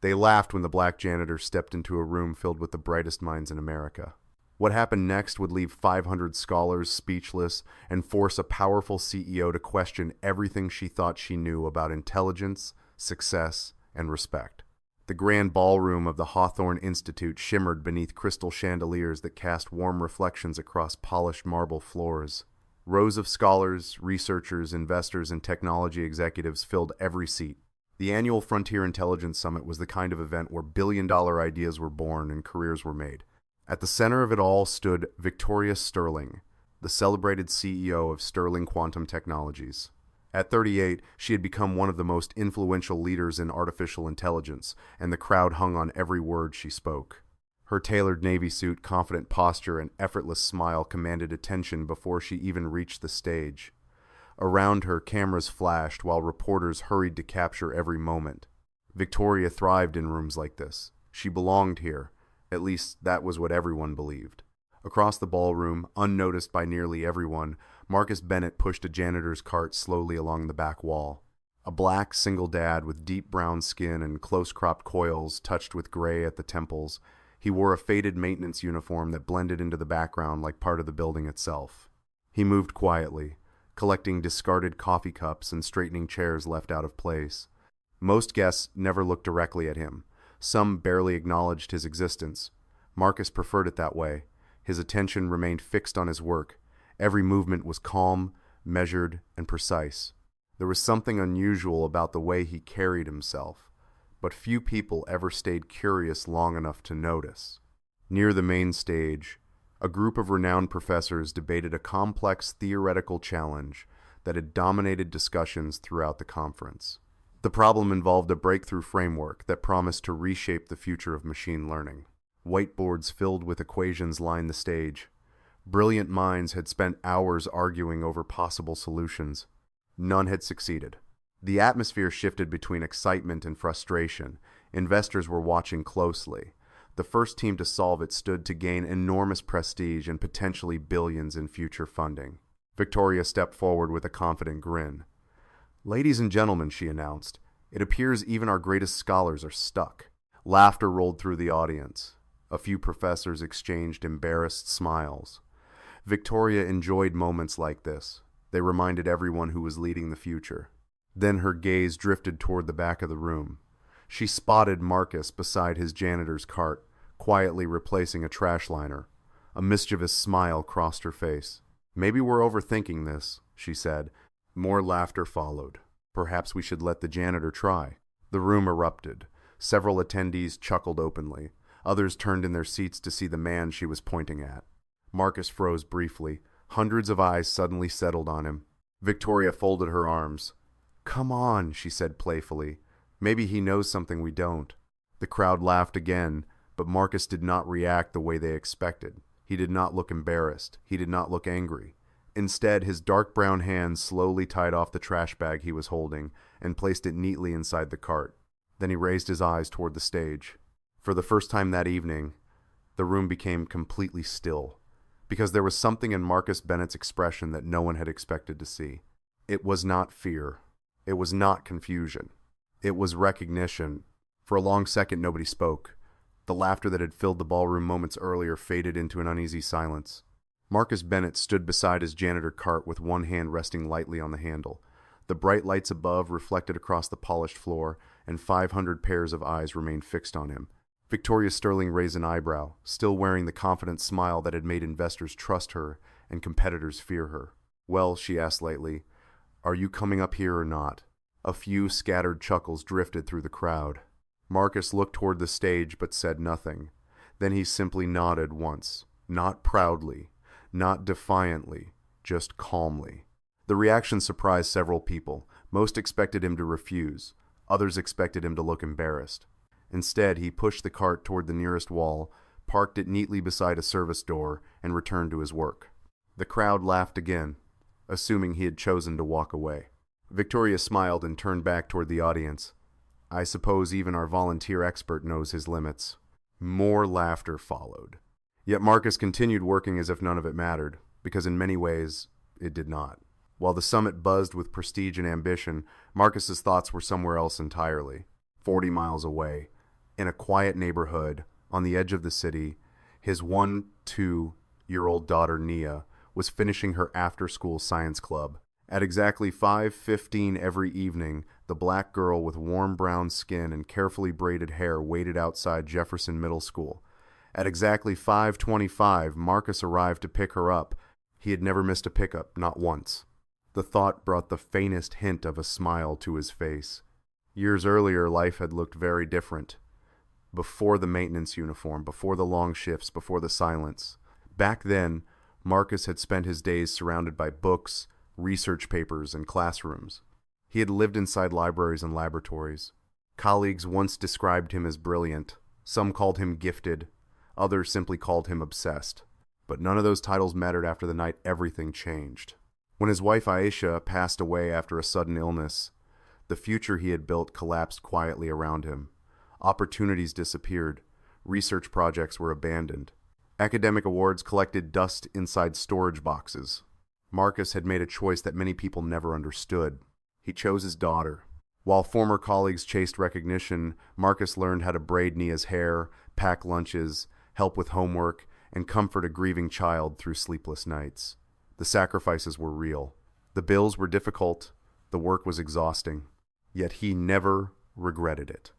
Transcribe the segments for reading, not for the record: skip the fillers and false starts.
They laughed when the black janitor stepped into a room filled with the brightest minds in America. What happened next would leave 500 scholars speechless and force a powerful CEO to question everything she thought she knew about intelligence, success, and respect. The grand ballroom of the Hawthorne Institute shimmered beneath crystal chandeliers that cast warm reflections across polished marble floors. Rows of scholars, researchers, investors, and technology executives filled every seat. The annual Frontier Intelligence Summit was the kind of event where billion-dollar ideas were born and careers were made. At the center of it all stood Victoria Sterling, the celebrated CEO of Sterling Quantum Technologies. At 38, she had become one of the most influential leaders in artificial intelligence, and the crowd hung on every word she spoke. Her tailored navy suit, confident posture, and effortless smile commanded attention before she even reached the stage. Around her, cameras flashed while reporters hurried to capture every moment. Victoria thrived in rooms like this. She belonged here. At least, that was what everyone believed. Across the ballroom, unnoticed by nearly everyone, Marcus Bennett pushed a janitor's cart slowly along the back wall. A black single dad with deep brown skin and close-cropped coils touched with gray at the temples, he wore a faded maintenance uniform that blended into the background like part of the building itself. He moved quietly, collecting discarded coffee cups and straightening chairs left out of place. Most guests never looked directly at him. Some barely acknowledged his existence. Marcus preferred it that way. His attention remained fixed on his work. Every movement was calm, measured, and precise. There was something unusual about the way he carried himself, but few people ever stayed curious long enough to notice. Near the main stage, a group of renowned professors debated a complex theoretical challenge that had dominated discussions throughout the conference. The problem involved a breakthrough framework that promised to reshape the future of machine learning. Whiteboards filled with equations lined the stage. Brilliant minds had spent hours arguing over possible solutions. None had succeeded. The atmosphere shifted between excitement and frustration. Investors were watching closely. The first team to solve it stood to gain enormous prestige and potentially billions in future funding. Victoria stepped forward with a confident grin. "Ladies and gentlemen," she announced, "it appears even our greatest scholars are stuck." Laughter rolled through the audience. A few professors exchanged embarrassed smiles. Victoria enjoyed moments like this. They reminded everyone who was leading the future. Then her gaze drifted toward the back of the room. She spotted Marcus beside his janitor's cart, quietly replacing a trash liner. A mischievous smile crossed her face. "Maybe we're overthinking this," she said. More laughter followed. "Perhaps we should let the janitor try." The room erupted. Several attendees chuckled openly. Others turned in their seats to see the man she was pointing at. Marcus froze briefly. Hundreds of eyes suddenly settled on him. Victoria folded her arms. "Come on," she said playfully. "Maybe he knows something we don't." The crowd laughed again, but Marcus did not react the way they expected. He did not look embarrassed. He did not look angry. Instead, his dark brown hands slowly tied off the trash bag he was holding and placed it neatly inside the cart. Then he raised his eyes toward the stage. For the first time that evening, the room became completely still, because there was something in Marcus Bennett's expression that no one had expected to see. It was not fear. It was not confusion. It was recognition. For a long second, nobody spoke. The laughter that had filled the ballroom moments earlier faded into an uneasy silence. Marcus Bennett stood beside his janitor cart with one hand resting lightly on the handle. The bright lights above reflected across the polished floor, and 500 pairs of eyes remained fixed on him. Victoria Sterling raised an eyebrow, still wearing the confident smile that had made investors trust her and competitors fear her. "Well," she asked lightly, "are you coming up here or not?" A few scattered chuckles drifted through the crowd. Marcus looked toward the stage but said nothing. Then he simply nodded once, not proudly, not defiantly, just calmly. The reaction surprised several people. Most expected him to refuse. Others expected him to look embarrassed. Instead, he pushed the cart toward the nearest wall, parked it neatly beside a service door, and returned to his work. The crowd laughed again, assuming he had chosen to walk away. Victoria smiled and turned back toward the audience. "I suppose even our volunteer expert knows his limits." More laughter followed. Yet Marcus continued working as if none of it mattered, because in many ways, it did not. While the summit buzzed with prestige and ambition, Marcus's thoughts were somewhere else entirely. 40 miles away, In a quiet neighborhood on the edge of the city, his 2-year-old daughter Nia was finishing her after-school science club. At exactly 5:15 every evening, the black girl with warm brown skin and carefully braided hair waited outside Jefferson Middle School. At exactly 5:25, Marcus arrived to pick her up. He had never missed a pickup, not once. The thought brought the faintest hint of a smile to his face. Years earlier, life had looked very different. Before the maintenance uniform, before the long shifts, before the silence. Back then, Marcus had spent his days surrounded by books, research papers, and classrooms. He had lived inside libraries and laboratories. Colleagues once described him as brilliant. Some called him gifted. Others simply called him obsessed. But none of those titles mattered after the night everything changed. When his wife Aisha passed away after a sudden illness, the future he had built collapsed quietly around him. Opportunities disappeared. Research projects were abandoned. Academic awards collected dust inside storage boxes. Marcus had made a choice that many people never understood. He chose his daughter. While former colleagues chased recognition, Marcus learned how to braid Nia's hair, pack lunches, help with homework, and comfort a grieving child through sleepless nights. The sacrifices were real. The bills were difficult. The work was exhausting. Yet he never regretted it.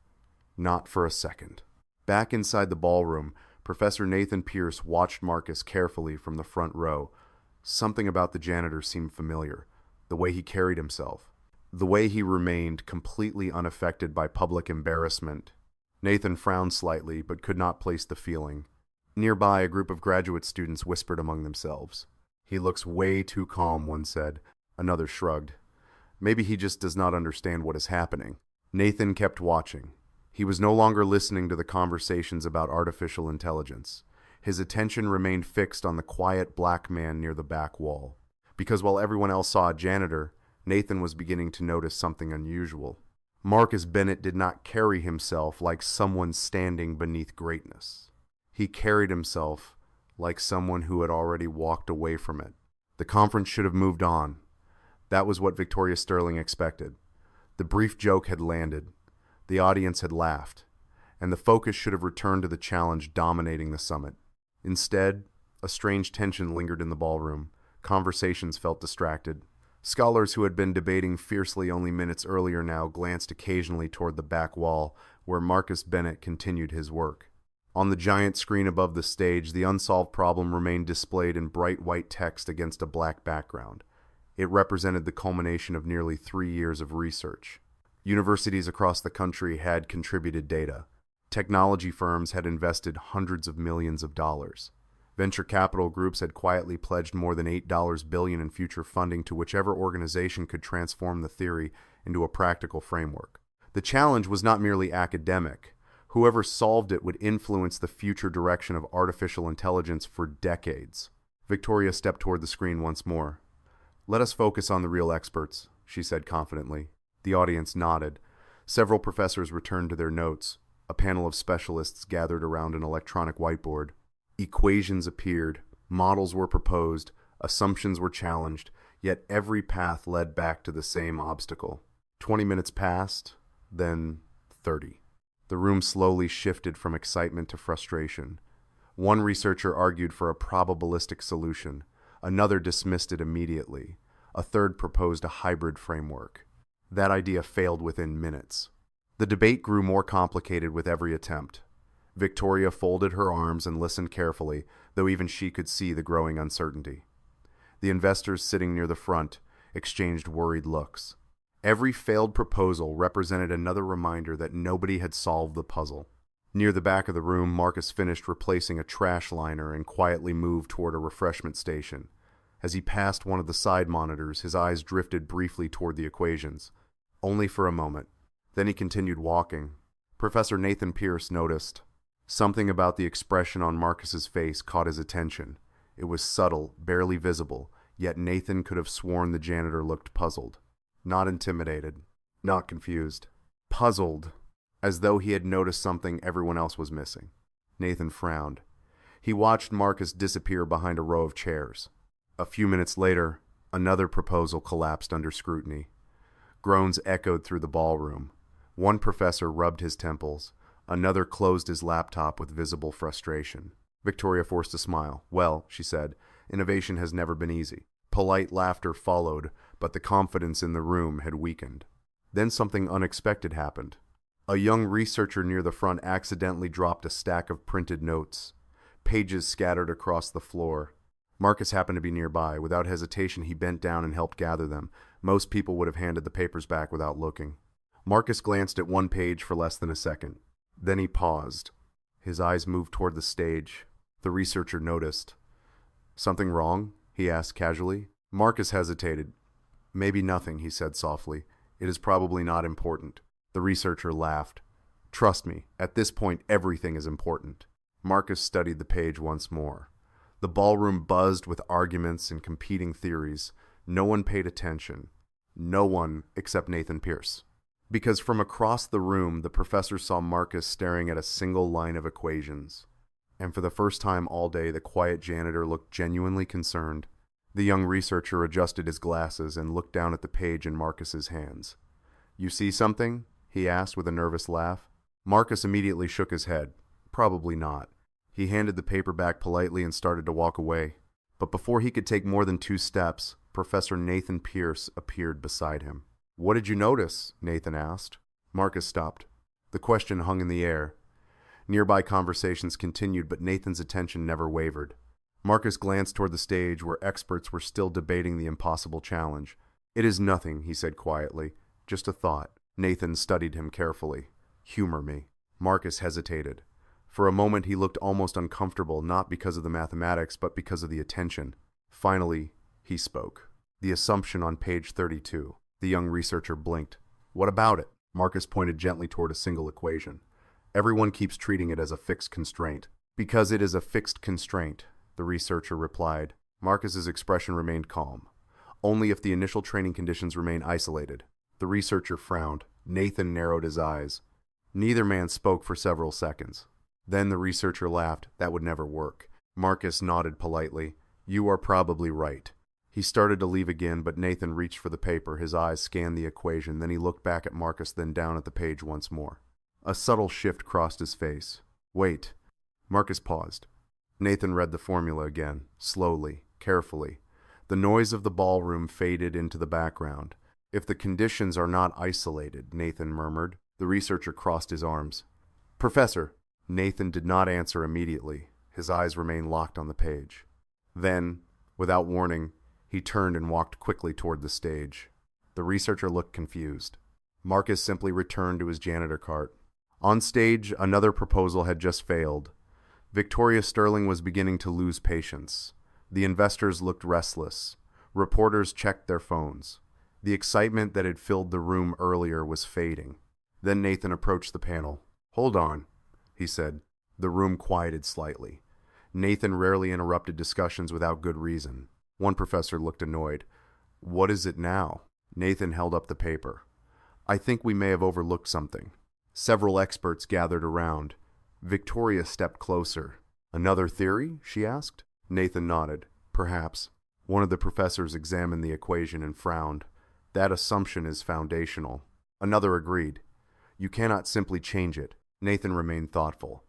Not for a second. Back inside the ballroom, Professor Nathan Pierce watched Marcus carefully from the front row. Something about the janitor seemed familiar. The way he carried himself. The way he remained completely unaffected by public embarrassment. Nathan frowned slightly, but could not place the feeling. Nearby, a group of graduate students whispered among themselves. "He looks way too calm," one said. Another shrugged. "Maybe he just does not understand what is happening." Nathan kept watching. He was no longer listening to the conversations about artificial intelligence. His attention remained fixed on the quiet black man near the back wall. Because while everyone else saw a janitor, Nathan was beginning to notice something unusual. Marcus Bennett did not carry himself like someone standing beneath greatness. He carried himself like someone who had already walked away from it. The conference should have moved on. That was what Victoria Sterling expected. The brief joke had landed. The audience had laughed, and the focus should have returned to the challenge dominating the summit. Instead, a strange tension lingered in the ballroom. Conversations felt distracted. Scholars who had been debating fiercely only minutes earlier now glanced occasionally toward the back wall, where Marcus Bennett continued his work. On the giant screen above the stage, the unsolved problem remained displayed in bright white text against a black background. It represented the culmination of nearly 3 years of research. Universities across the country had contributed data. Technology firms had invested hundreds of millions of dollars. Venture capital groups had quietly pledged more than $8 billion in future funding to whichever organization could transform the theory into a practical framework. The challenge was not merely academic. Whoever solved it would influence the future direction of artificial intelligence for decades. Victoria stepped toward the screen once more. "Let us focus on the real experts," she said confidently. The audience nodded. Several professors returned to their notes. A panel of specialists gathered around an electronic whiteboard. Equations appeared, models were proposed, assumptions were challenged, yet every path led back to the same obstacle. 20 minutes passed, then 30. The room slowly shifted from excitement to frustration. One researcher argued for a probabilistic solution. Another dismissed it immediately. A third proposed a hybrid framework. That idea failed within minutes. The debate grew more complicated with every attempt. Victoria folded her arms and listened carefully, though even she could see the growing uncertainty. The investors sitting near the front exchanged worried looks. Every failed proposal represented another reminder that nobody had solved the puzzle. Near the back of the room, Marcus finished replacing a trash liner and quietly moved toward a refreshment station. As he passed one of the side monitors, his eyes drifted briefly toward the equations. Only for a moment. Then he continued walking. Professor Nathan Pierce noticed. Something about the expression on Marcus's face caught his attention. It was subtle, barely visible, yet Nathan could have sworn the janitor looked puzzled. Not intimidated. Not confused. Puzzled, as though he had noticed something everyone else was missing. Nathan frowned. He watched Marcus disappear behind a row of chairs. A few minutes later, another proposal collapsed under scrutiny. Groans echoed through the ballroom. One professor rubbed his temples. Another closed his laptop with visible frustration. Victoria forced a smile. "Well," she said, "innovation has never been easy." Polite laughter followed, but the confidence in the room had weakened. Then something unexpected happened. A young researcher near the front accidentally dropped a stack of printed notes. Pages scattered across the floor. Marcus happened to be nearby. Without hesitation, he bent down and helped gather them. Most people would have handed the papers back without looking. Marcus glanced at one page for less than a second. Then he paused. His eyes moved toward the stage. The researcher noticed. "Something wrong?" he asked casually. Marcus hesitated. "Maybe nothing," he said softly. "It is probably not important." The researcher laughed. "Trust me, at this point everything is important." Marcus studied the page once more. The ballroom buzzed with arguments and competing theories. No one paid attention. No one except Nathan Pierce. Because from across the room, the professor saw Marcus staring at a single line of equations. And for the first time all day, the quiet janitor looked genuinely concerned. The young researcher adjusted his glasses and looked down at the page in Marcus's hands. "You see something?" he asked with a nervous laugh. Marcus immediately shook his head. Probably not. He handed the paper back politely and started to walk away. But before he could take more than 2 steps, Professor Nathan Pierce appeared beside him. "What did you notice?" Nathan asked. Marcus stopped. The question hung in the air. Nearby conversations continued, but Nathan's attention never wavered. Marcus glanced toward the stage where experts were still debating the impossible challenge. "It is nothing," he said quietly. "Just a thought." Nathan studied him carefully. "Humor me." Marcus hesitated. For a moment he looked almost uncomfortable, not because of the mathematics, but because of the attention. Finally, he spoke. "The assumption on page 32. The young researcher blinked. "What about it?" Marcus pointed gently toward a single equation. "Everyone keeps treating it as a fixed constraint." "Because it is a fixed constraint," the researcher replied. Marcus's expression remained calm. "Only if the initial training conditions remain isolated." The researcher frowned. Nathan narrowed his eyes. Neither man spoke for several seconds. Then the researcher laughed. "That would never work." Marcus nodded politely. "You are probably right." He started to leave again, but Nathan reached for the paper. His eyes scanned the equation. Then he looked back at Marcus, then down at the page once more. A subtle shift crossed his face. "Wait." Marcus paused. Nathan read the formula again, slowly, carefully. The noise of the ballroom faded into the background. "If the conditions are not isolated," Nathan murmured. The researcher crossed his arms. "Professor." Nathan did not answer immediately. His eyes remained locked on the page. Then, without warning, he turned and walked quickly toward the stage. The researcher looked confused. Marcus simply returned to his janitor cart. On stage, another proposal had just failed. Victoria Sterling was beginning to lose patience. The investors looked restless. Reporters checked their phones. The excitement that had filled the room earlier was fading. Then Nathan approached the panel. "Hold on," he said. The room quieted slightly. Nathan rarely interrupted discussions without good reason. One professor looked annoyed. "What is it now?" Nathan held up the paper. "I think we may have overlooked something." Several experts gathered around. Victoria stepped closer. "Another theory?" she asked. Nathan nodded. "Perhaps." One of the professors examined the equation and frowned. "That assumption is foundational." Another agreed. "You cannot simply change it." Nathan remained thoughtful.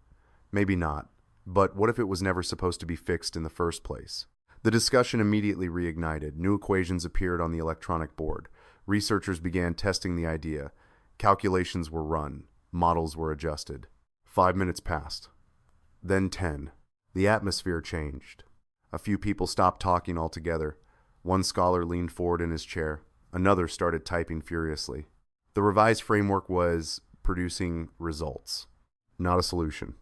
"Maybe not. But what if it was never supposed to be fixed in the first place?" The discussion immediately reignited. New equations appeared on the electronic board. Researchers began testing the idea. Calculations were run. Models were adjusted. 5 minutes passed. Then 10. The atmosphere changed. A few people stopped talking altogether. One scholar leaned forward in his chair. Another started typing furiously. The revised framework was producing results. Not a solution.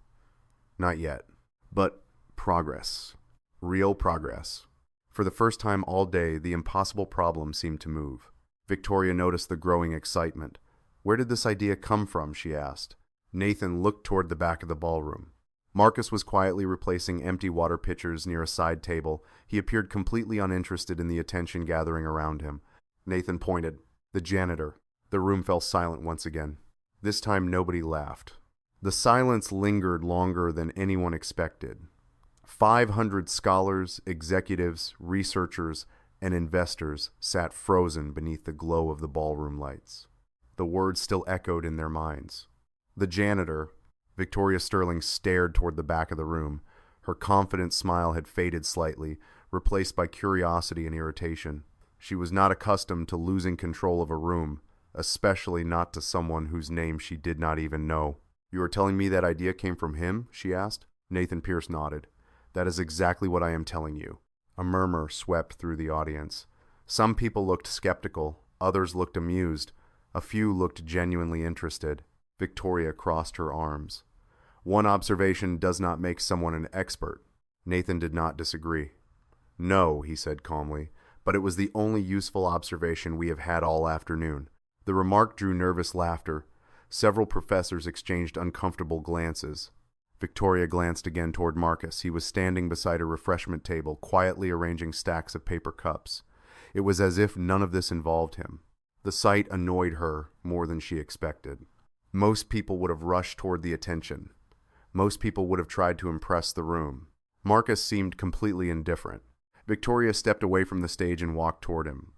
Not yet. But progress. Real progress. For the first time all day, the impossible problem seemed to move. Victoria noticed the growing excitement. "Where did this idea come from?" she asked. Nathan looked toward the back of the ballroom. Marcus was quietly replacing empty water pitchers near a side table. He appeared completely uninterested in the attention gathering around him. Nathan pointed. "The janitor." The room fell silent once again. This time nobody laughed. The silence lingered longer than anyone expected. 500 scholars, executives, researchers, and investors sat frozen beneath the glow of the ballroom lights. The words still echoed in their minds. The janitor, Victoria Sterling stared toward the back of the room. Her confident smile had faded slightly, replaced by curiosity and irritation. She was not accustomed to losing control of a room, especially not to someone whose name she did not even know. "You are telling me that idea came from him?" she asked. Nathan Pierce nodded. "That is exactly what I am telling you." A murmur swept through the audience. Some people looked skeptical, others looked amused, a few looked genuinely interested. Victoria crossed her arms. "One observation does not make someone an expert." Nathan did not disagree. "No," he said calmly, "but it was the only useful observation we have had all afternoon." The remark drew nervous laughter. Several professors exchanged uncomfortable glances. Victoria glanced again toward Marcus. He was standing beside a refreshment table, quietly arranging stacks of paper cups. It was as if none of this involved him. The sight annoyed her more than she expected. Most people would have rushed toward the attention. Most people would have tried to impress the room. Marcus seemed completely indifferent. Victoria stepped away from the stage and walked toward him.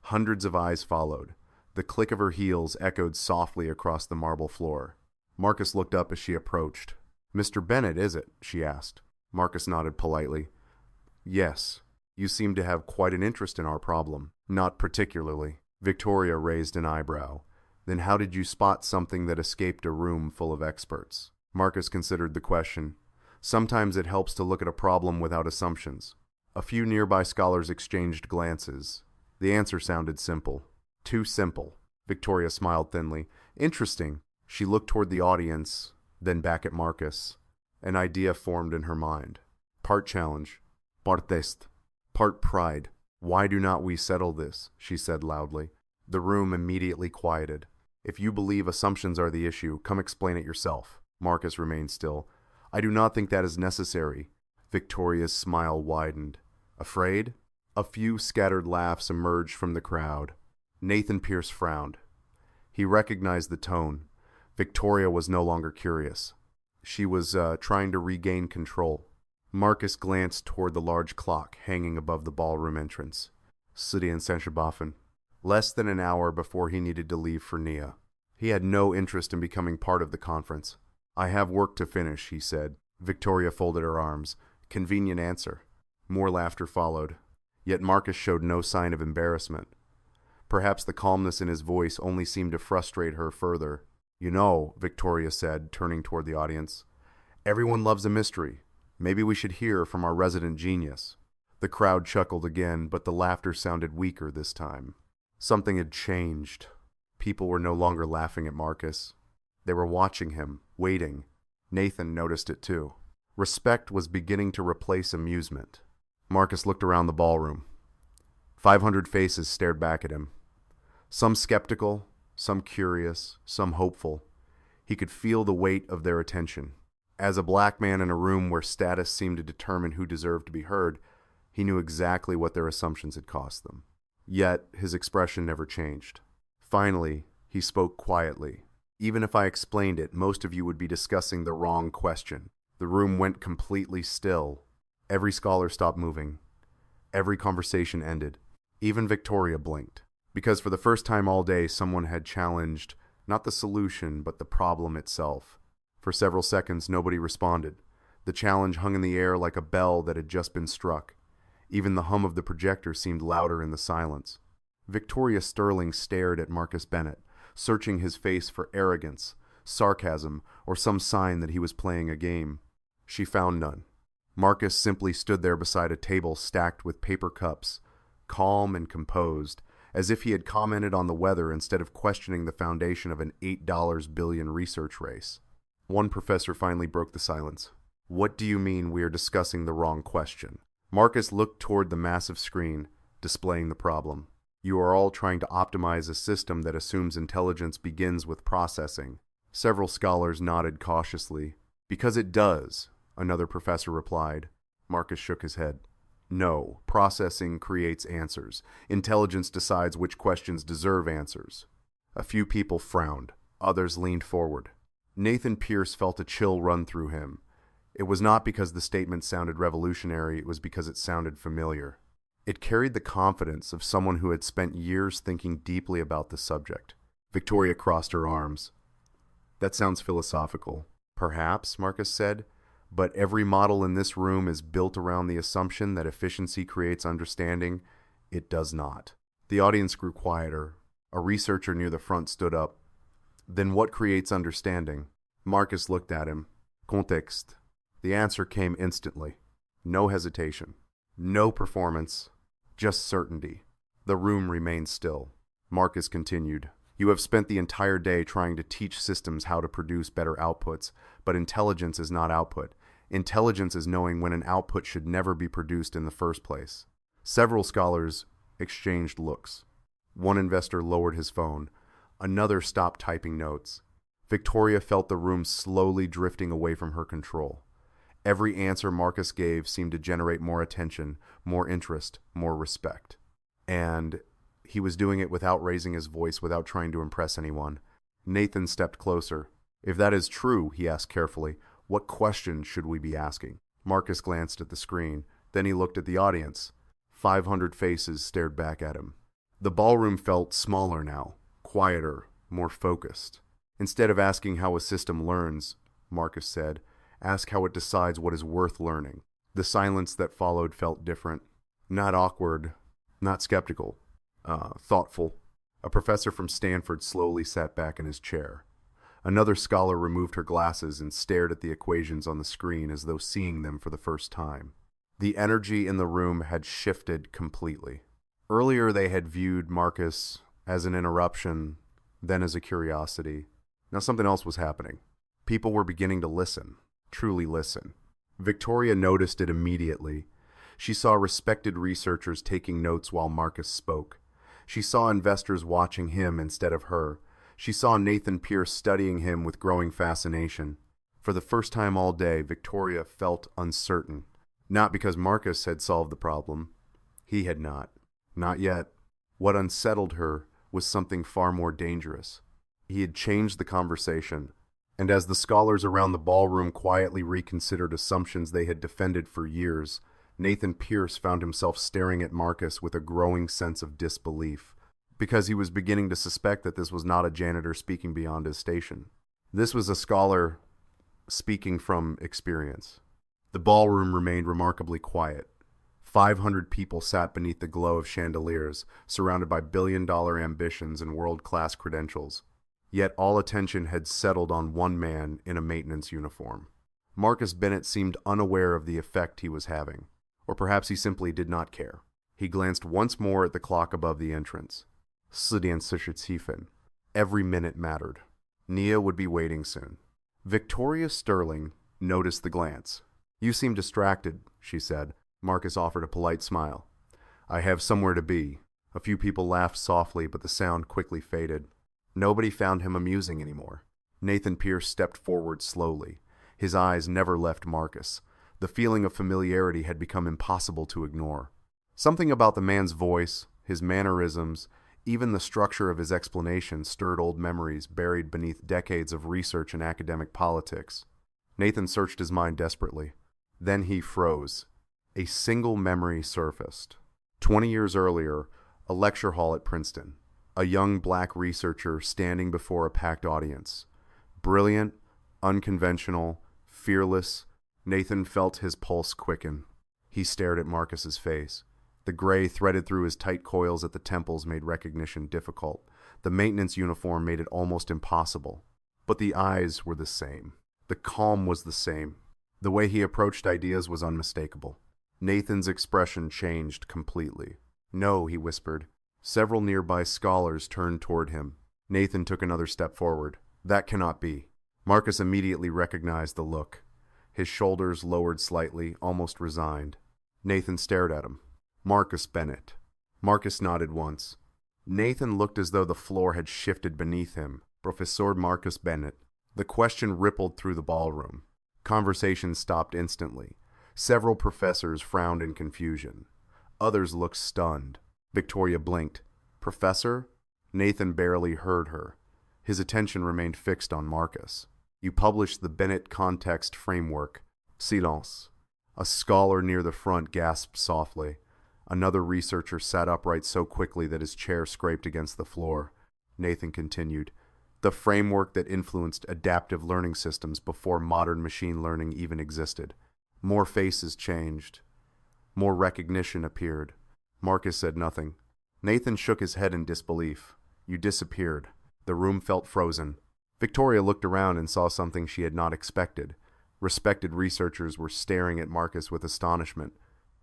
Hundreds of eyes followed. The click of her heels echoed softly across the marble floor. Marcus looked up as she approached. "Mr. Bennett, is it?" she asked. Marcus nodded politely. "Yes. You seem to have quite an interest in our problem." "Not particularly." Victoria raised an eyebrow. "Then how did you spot something that escaped a room full of experts?" Marcus considered the question. "Sometimes it helps to look at a problem without assumptions." A few nearby scholars exchanged glances. The answer sounded simple. Too simple. Victoria smiled thinly. "Interesting." She looked toward the audience, then back at Marcus. An idea formed in her mind. Part challenge. Part test. Part pride. "Why do not we settle this?" she said loudly. The room immediately quieted. "If you believe assumptions are the issue, come explain it yourself." Marcus remained still. "I do not think that is necessary." Victoria's smile widened. "Afraid?" A few scattered laughs emerged from the crowd. Nathan Pierce frowned. He recognized the tone. Victoria was no longer curious. She was trying to regain control. Marcus glanced toward the large clock hanging above the ballroom entrance. City and Saint-Chabaffen. Less than an hour before he needed to leave for Nia. He had no interest in becoming part of the conference. "I have work to finish," he said. Victoria folded her arms. "Convenient answer." More laughter followed. Yet Marcus showed no sign of embarrassment. Perhaps the calmness in his voice only seemed to frustrate her further. "You know," Victoria said, turning toward the audience, "everyone loves a mystery. Maybe we should hear from our resident genius." The crowd chuckled again, but the laughter sounded weaker this time. Something had changed. People were no longer laughing at Marcus. They were watching him, waiting. Nathan noticed it too. Respect was beginning to replace amusement. Marcus looked around the ballroom. 500 faces stared back at him. Some skeptical, some curious, some hopeful. He could feel the weight of their attention. As a black man in a room where status seemed to determine who deserved to be heard, he knew exactly what their assumptions had cost them. Yet, his expression never changed. Finally, he spoke quietly. "Even if I explained it, most of you would be discussing the wrong question." The room went completely still. Every scholar stopped moving. Every conversation ended. Even Victoria blinked. Because for the first time all day, someone had challenged not the solution, but the problem itself. For several seconds, nobody responded. The challenge hung in the air like a bell that had just been struck. Even the hum of the projector seemed louder in the silence. Victoria Sterling stared at Marcus Bennett, searching his face for arrogance, sarcasm, or some sign that he was playing a game. She found none. Marcus simply stood there beside a table stacked with paper cups, calm and composed, as if he had commented on the weather instead of questioning the foundation of an $8 billion research race. One professor finally broke the silence. "What do you mean we are discussing the wrong question?" Marcus looked toward the massive screen, displaying the problem. "You are all trying to optimize a system that assumes intelligence begins with processing." Several scholars nodded cautiously. "Because it does," another professor replied. Marcus shook his head. "No, processing creates answers. Intelligence decides which questions deserve answers." A few people frowned. Others leaned forward. Nathan Pierce felt a chill run through him. It was not because the statement sounded revolutionary, it was because it sounded familiar. It carried the confidence of someone who had spent years thinking deeply about the subject. Victoria crossed her arms. "That sounds philosophical." Perhaps, Marcus said, but every model in this room is built around the assumption that efficiency creates understanding. It does not. The audience grew quieter. A researcher near the front stood up. Then what creates understanding? Marcus looked at him. Context. The answer came instantly. No hesitation. No performance. Just certainty. The room remained still. Marcus continued. You have spent the entire day trying to teach systems how to produce better outputs, but intelligence is not output. Intelligence is knowing when an output should never be produced in the first place. Several scholars exchanged looks. One investor lowered his phone. Another stopped typing notes. Victoria felt the room slowly drifting away from her control. Every answer Marcus gave seemed to generate more attention, more interest, more respect. And he was doing it without raising his voice, without trying to impress anyone. Nathan stepped closer. If that is true, he asked carefully, what questions should we be asking? Marcus glanced at the screen. Then he looked at the audience. 500 faces stared back at him. The ballroom felt smaller now, quieter, more focused. Instead of asking how a system learns, Marcus said, ask how it decides what is worth learning. The silence that followed felt different. Not awkward, not skeptical. Thoughtful. A professor from Stanford slowly sat back in his chair. Another scholar removed her glasses and stared at the equations on the screen as though seeing them for the first time. The energy in the room had shifted completely. Earlier they had viewed Marcus as an interruption, then as a curiosity. Now something else was happening. People were beginning to listen, truly listen. Victoria noticed it immediately. She saw respected researchers taking notes while Marcus spoke. She saw investors watching him instead of her. She saw Nathan Pierce studying him with growing fascination. For the first time all day, Victoria felt uncertain. Not because Marcus had solved the problem. He had not. Not yet. What unsettled her was something far more dangerous. He had changed the conversation. And as the scholars around the ballroom quietly reconsidered assumptions they had defended for years, Nathan Pierce found himself staring at Marcus with a growing sense of disbelief, because he was beginning to suspect that this was not a janitor speaking beyond his station. This was a scholar speaking from experience. The ballroom remained remarkably quiet. 500 people sat beneath the glow of chandeliers, surrounded by billion-dollar ambitions and world-class credentials. Yet all attention had settled on one man in a maintenance uniform. Marcus Bennett seemed unaware of the effect he was having. Or perhaps he simply did not care. He glanced once more at the clock above the entrance. 4:47. Every minute mattered. Nia would be waiting soon. Victoria Sterling noticed the glance. You seem distracted, she said. Marcus offered a polite smile. I have somewhere to be. A few people laughed softly, but the sound quickly faded. Nobody found him amusing anymore. Nathan Pierce stepped forward slowly. His eyes never left Marcus. The feeling of familiarity had become impossible to ignore. Something about the man's voice, his mannerisms, even the structure of his explanation stirred old memories buried beneath decades of research and academic politics. Nathan searched his mind desperately. Then he froze. A single memory surfaced. 20 years earlier, a lecture hall at Princeton. A young black researcher standing before a packed audience. Brilliant, unconventional, fearless. Nathan felt his pulse quicken. He stared at Marcus's face. The gray threaded through his tight coils at the temples made recognition difficult. The maintenance uniform made it almost impossible. But the eyes were the same. The calm was the same. The way he approached ideas was unmistakable. Nathan's expression changed completely. No, he whispered. Several nearby scholars turned toward him. Nathan took another step forward. That cannot be. Marcus immediately recognized the look. His shoulders lowered slightly, almost resigned. Nathan stared at him. Marcus Bennett. Marcus nodded once. Nathan looked as though the floor had shifted beneath him. Professor Marcus Bennett. The question rippled through the ballroom. Conversation stopped instantly. Several professors frowned in confusion. Others looked stunned. Victoria blinked. Professor? Nathan barely heard her. His attention remained fixed on Marcus. You published the Bennett Context Framework. Silence. A scholar near the front gasped softly. Another researcher sat upright so quickly that his chair scraped against the floor. Nathan continued. the framework that influenced adaptive learning systems before modern machine learning even existed. More faces changed. More recognition appeared. Marcus said nothing. Nathan shook his head in disbelief. You disappeared. The room felt frozen. Victoria looked around and saw something she had not expected. Respected researchers were staring at Marcus with astonishment.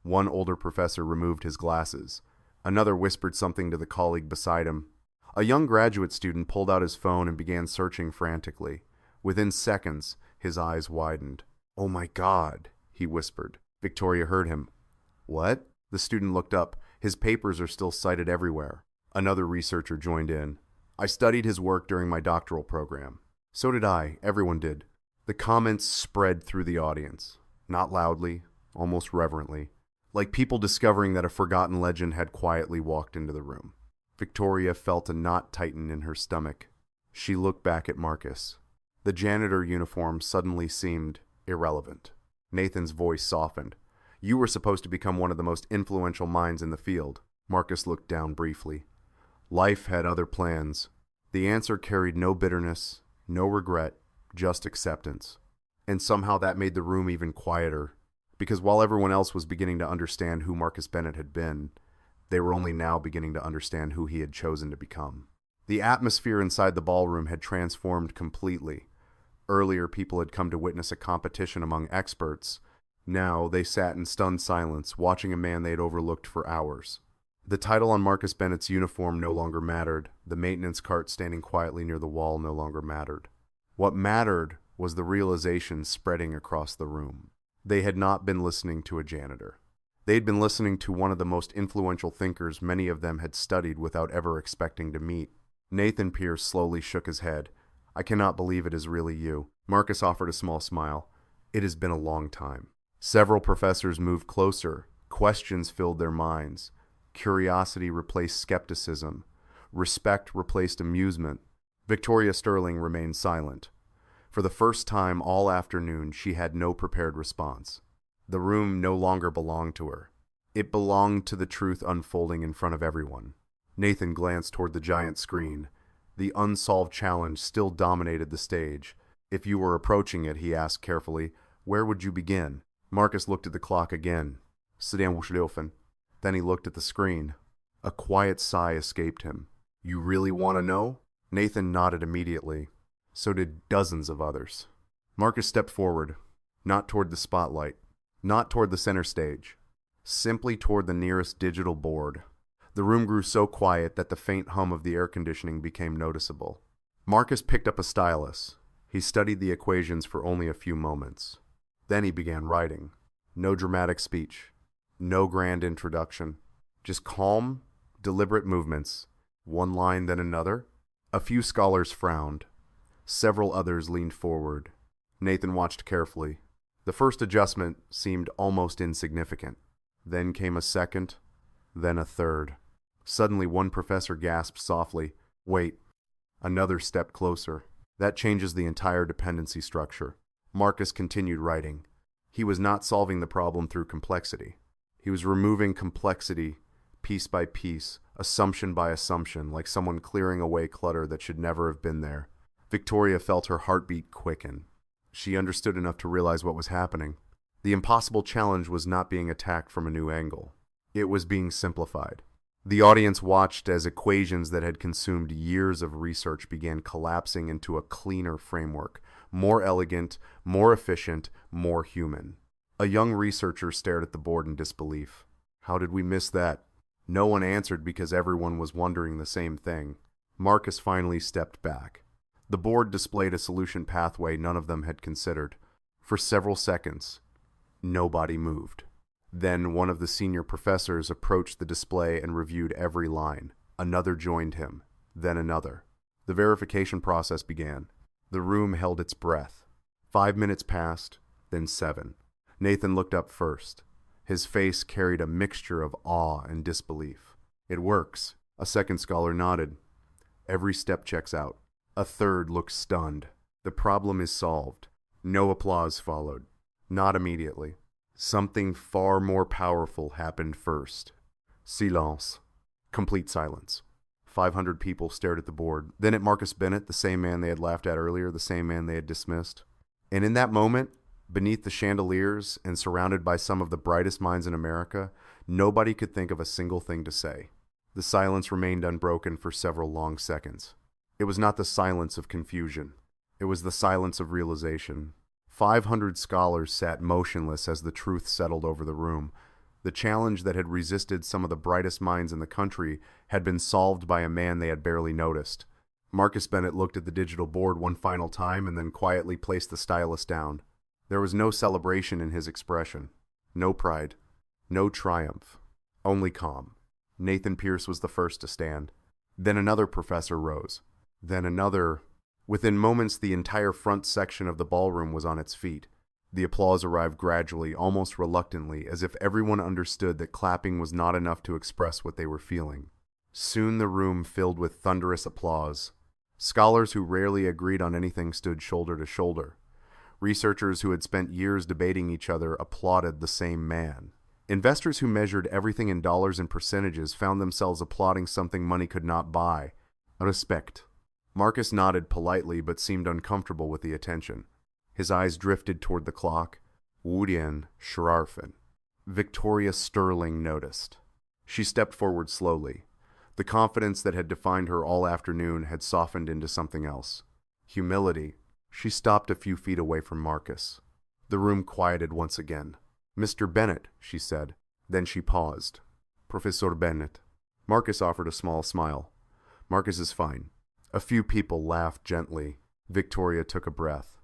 One older professor removed his glasses. Another whispered something to the colleague beside him. A young graduate student pulled out his phone and began searching frantically. Within seconds, his eyes widened. "Oh my God," he whispered. Victoria heard him. "What?" The student looked up. "His papers are still cited everywhere." Another researcher joined in. "I studied his work during my doctoral program." "So did I. Everyone did." The comments spread through the audience. Not loudly, almost reverently. Like people discovering that a forgotten legend had quietly walked into the room. Victoria felt a knot tighten in her stomach. She looked back at Marcus. The janitor uniform suddenly seemed irrelevant. Nathan's voice softened. "You were supposed to become one of the most influential minds in the field." Marcus looked down briefly. Life had other plans. The answer carried no bitterness, no regret, just acceptance. And somehow that made the room even quieter, because while everyone else was beginning to understand who Marcus Bennett had been, they were only now beginning to understand who he had chosen to become. The atmosphere inside the ballroom had transformed completely. Earlier, people had come to witness a competition among experts. Now, they sat in stunned silence, watching a man they had overlooked for hours. The title on Marcus Bennett's uniform no longer mattered. The maintenance cart standing quietly near the wall no longer mattered. What mattered was the realization spreading across the room. They had not been listening to a janitor. They had been listening to one of the most influential thinkers many of them had studied without ever expecting to meet. Nathan Pierce slowly shook his head. "I cannot believe it is really you." Marcus offered a small smile. "It has been a long time." Several professors moved closer. Questions filled their minds. Curiosity replaced skepticism. Respect replaced amusement. Victoria Sterling remained silent. For the first time all afternoon, she had no prepared response. The room no longer belonged to her. It belonged to the truth unfolding in front of everyone. Nathan glanced toward the giant screen. The unsolved challenge still dominated the stage. If you were approaching it, he asked carefully, where would you begin? Marcus looked at the clock again. Then he looked at the screen. A quiet sigh escaped him. You really want to know? Nathan nodded immediately. So did dozens of others. Marcus stepped forward, not toward the spotlight, not toward the center stage, simply toward the nearest digital board. The room grew so quiet that the faint hum of the air conditioning became noticeable. Marcus picked up a stylus. He studied the equations for only a few moments. Then he began writing. No dramatic speech, no grand introduction, just calm, deliberate movements, one line then another. A few scholars frowned. Several others leaned forward. Nathan watched carefully. The first adjustment seemed almost insignificant. Then came a second, then a third. Suddenly one professor gasped softly, "Wait." Another stepped closer. That changes the entire dependency structure. Marcus continued writing. He was not solving the problem through complexity. He was removing complexity piece by piece, assumption by assumption, like someone clearing away clutter that should never have been there. Victoria felt her heartbeat quicken. She understood enough to realize what was happening. The impossible challenge was not being attacked from a new angle. It was being simplified. The audience watched as equations that had consumed years of research began collapsing into a cleaner framework, more elegant, more efficient, more human. A young researcher stared at the board in disbelief. How did we miss that? No one answered because everyone was wondering the same thing. Marcus finally stepped back. The board displayed a solution pathway none of them had considered. For several seconds, nobody moved. Then one of the senior professors approached the display and reviewed every line. Another joined him, then another. The verification process began. The room held its breath. 5 minutes passed, then 7. Nathan looked up first. His face carried a mixture of awe and disbelief. It works. A second scholar nodded. Every step checks out. A third looked stunned. The problem is solved. No applause followed. Not immediately. Something far more powerful happened first. Silence. Complete silence. 500 people stared at the board, then at Marcus Bennett, the same man they had laughed at earlier, the same man they had dismissed. And in that moment, beneath the chandeliers and surrounded by some of the brightest minds in America, nobody could think of a single thing to say. The silence remained unbroken for several long seconds. It was not the silence of confusion. It was the silence of realization. 500 scholars sat motionless as the truth settled over the room. The challenge that had resisted some of the brightest minds in the country had been solved by a man they had barely noticed. Marcus Bennett looked at the digital board one final time and then quietly placed the stylus down. There was no celebration in his expression. No pride. No triumph. Only calm. Nathan Pierce was the first to stand. Then another professor rose. Then another. Within moments, the entire front section of the ballroom was on its feet. The applause arrived gradually, almost reluctantly, as if everyone understood that clapping was not enough to express what they were feeling. Soon the room filled with thunderous applause. Scholars who rarely agreed on anything stood shoulder to shoulder. Researchers who had spent years debating each other applauded the same man. Investors who measured everything in dollars and percentages found themselves applauding something money could not buy: respect. Marcus nodded politely but seemed uncomfortable with the attention. His eyes drifted toward the clock. Woodien Scharfen. Victoria Sterling noticed. She stepped forward slowly. The confidence that had defined her all afternoon had softened into something else. Humility. She stopped a few feet away from Marcus. The room quieted once again. "Mr. Bennett," she said. Then she paused. "Professor Bennett." Marcus offered a small smile. "Marcus is fine." A few people laughed gently. Victoria took a breath.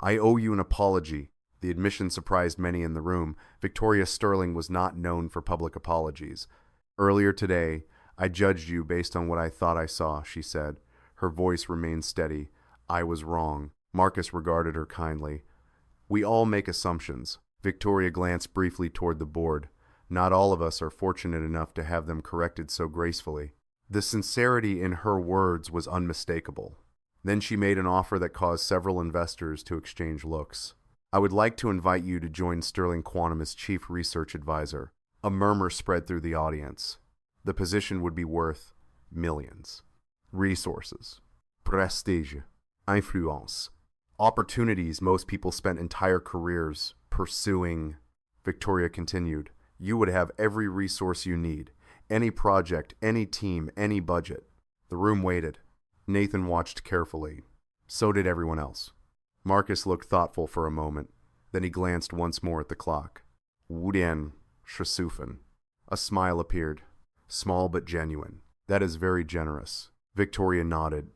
"I owe you an apology." The admission surprised many in the room. Victoria Sterling was not known for public apologies. "Earlier today, I judged you based on what I thought I saw," she said. Her voice remained steady. "I was wrong." Marcus regarded her kindly. "We all make assumptions." Victoria glanced briefly toward the board. "Not all of us are fortunate enough to have them corrected so gracefully." The sincerity in her words was unmistakable. Then she made an offer that caused several investors to exchange looks. "I would like to invite you to join Sterling Quantum as chief research advisor." A murmur spread through the audience. The position would be worth millions. Resources. Prestige. Influence. Opportunities most people spent entire careers pursuing. Victoria continued. "You would have every resource you need. Any project, any team, any budget." The room waited. Nathan watched carefully. So did everyone else. Marcus looked thoughtful for a moment. Then he glanced once more at the clock. "Woodien Scharfen." A smile appeared. Small but genuine. "That is very generous." Victoria nodded.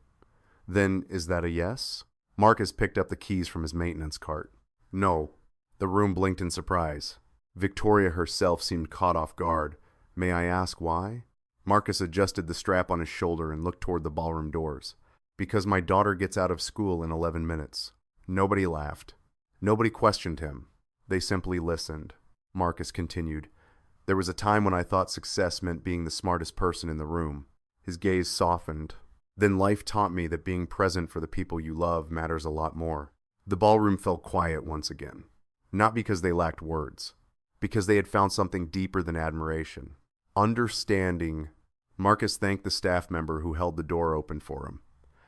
"Then is that a yes?" Marcus picked up the keys from his maintenance cart. "No." The room blinked in surprise. Victoria herself seemed caught off guard. "May I ask why?" Marcus adjusted the strap on his shoulder and looked toward the ballroom doors. "Because my daughter gets out of school in 11 minutes. Nobody laughed. Nobody questioned him. They simply listened. Marcus continued. "There was a time when I thought success meant being the smartest person in the room." His gaze softened. "Then life taught me that being present for the people you love matters a lot more." The ballroom fell quiet once again. Not because they lacked words. Because they had found something deeper than admiration. Understanding. Marcus thanked the staff member who held the door open for him.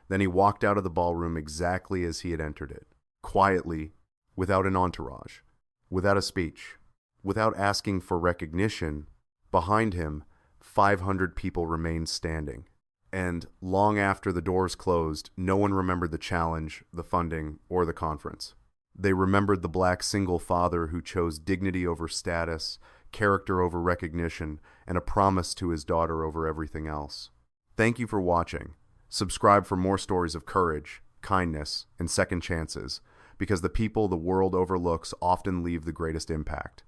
Then he walked out of the ballroom exactly as he had entered it. Quietly, without an entourage, without a speech, without asking for recognition. Behind him, 500 people remained standing. And long after the doors closed, no one remembered the challenge, the funding, or the conference. They remembered the black single father who chose dignity over status, character over recognition, and a promise to his daughter over everything else. Thank you for watching. Subscribe for more stories of courage, kindness, and second chances, because the people the world overlooks often leave the greatest impact.